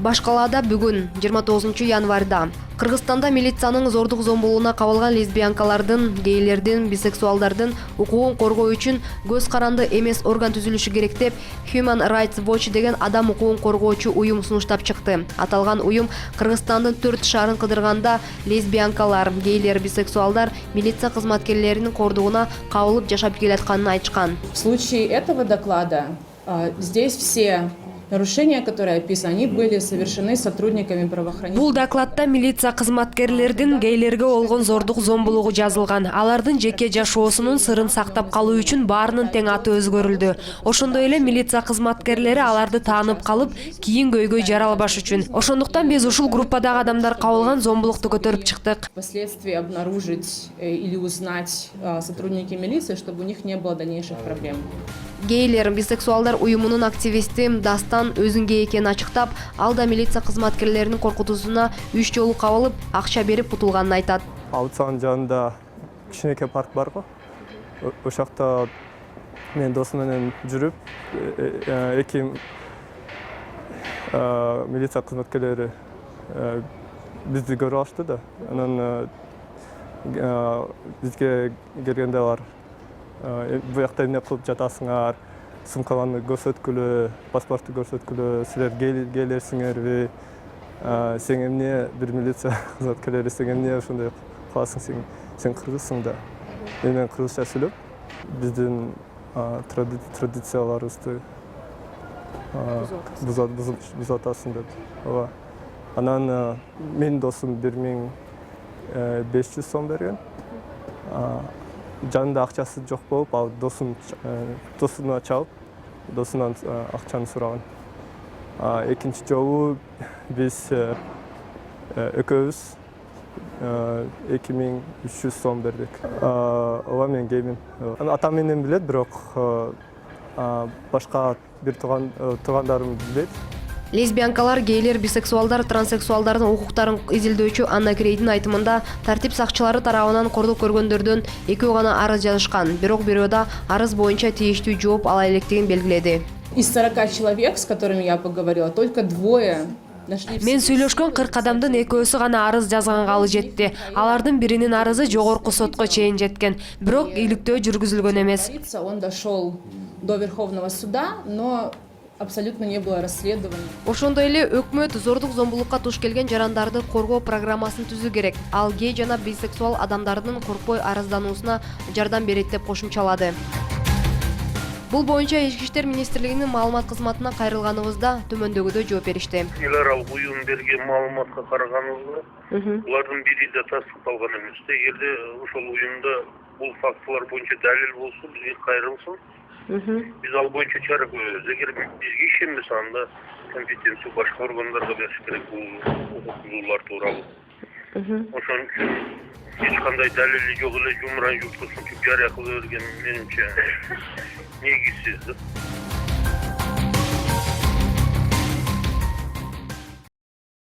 Башкалада бүгүн 29 январда Кыргызстанда милициянын зордук зомбулугуна кабылган лесбиянкалардын, гейлердин, бисексуалдардын укугун коргоо үчүн көз каранды эмес орган түзүлүшү керек деп Human Rights Watch деген адам укугун коргоочу уюм сунуштап чыкты. Аталган уюм Кыргызстандын 4 шаарын кыдырганда лесбиянкалар, гейлер, бисексуалдар милиция кызматкерлеринин кордугуна кабылып жашап келатканын айтышкан. В случае этого доклада здесь все нарушения, которые описаны, они были совершены сотрудниками правоохранительных. Бул докладта милиция кызматкерлердин гейлерге болгон зордук зомбулугу жазылган. Алардын жеке жашоосунун сырын сактап калуу үчүн баарынын тең аты өзгөрүлдү. Ошондой эле милиция кызматкерлери аларды таанып калып, кийин көйгөй жаралбаш үчүн. Ошондуктан биз ушул группадагы адамдар кабылган зомбулукту көтөрүп чыктык. Впоследствии обнаружить или узнать сотрудники милиции, чтобы у них не было дальнейших проблем. Гейлер, бисексуалдар уюмунун активисти Дастан өзүнгө экенин ачыктап, ал да милиция кызматкерлеринин коркутуусуна 3 жолу кабылып, акча берип утулганын айтат. Аутсанын жанында кичинекей парк бар го. Ошакта мен досум менен жүрүп, эки милиция кызматкерлери бизди көрүп алышты да. Анан бизге келгенде алар бу жакта эмне кылып жатасыңар, сумкаларны көрсөткүлө, паспорту көрсөткүлө, силер гейлерсиңерби, сен эмне бир милиция кызматкерлери, сен эмне ошондой кыласың, сен кыргызсың да. Мен кыргызча сүйлөп, биздин традицияларыбызды бузуп атасың деп. Ооба. Анан менин досум 1500 сом берген. Жанында акчасы жок болуп, ал досуна чалып, досунан акчаны сураган. Экинчи жолу биз экөөбүз 2300 сом бердик. Ооба, мен геймин. Атам менен билет, бирок башка бир туугандарым билбейт. Лесбиянкалар, гейлер, бисексуалдар, транссексуалдардын укуктарын изилдөөчү Анна Крейдин айтымында тартип сакчылары тарабынан кордук көргөндөрдөн экөө гана арыз жазышкан, бирок бирөө да арыз боюнча тийиштүү жооп ала электигин белгиледи. Из 40 человек, с которыми я поговорила, только двое нашли. Мен сүйлөшкөн 40 адамдын экөөсү гана арыз жазганга алы жетти. Алардын биринин арызы жогорку сотко чейин жеткен, бирок иликтөө жүргүзүлгөн эмес. Он дошел до Верховного суда, но абсолютно не было расследования. Ошондой эле өкмөт зордук зомбулукка туш келген жарандарды коргоо программасын түзүү керек. Ал гей жана бисексуал адамдардын коркпой арыздануусуна жардам берет деп кошумчалады. Бул боюнча Ички иштер министрлигинин маалымат кызматына кайрылганыбызда төмөндөгүдөй жооп беришти. Эл аралык уюм берген маалыматка караганыбызда, булардын бири да тастыкталган эмес. Эгерде ошол уюмда бул фактылар боюнча далил болсо, бизге кайрылсын. Биз ал боюнча чара көрөбүз. Эгер бизге ишенбесе, анда компетенция башка органдарга бериш керек бул укуктуулар тууралуу. Ошон үчүн эч кандай далили жок эле жумран журтка сунчуп жарыя кыла берген менимче негизсиз.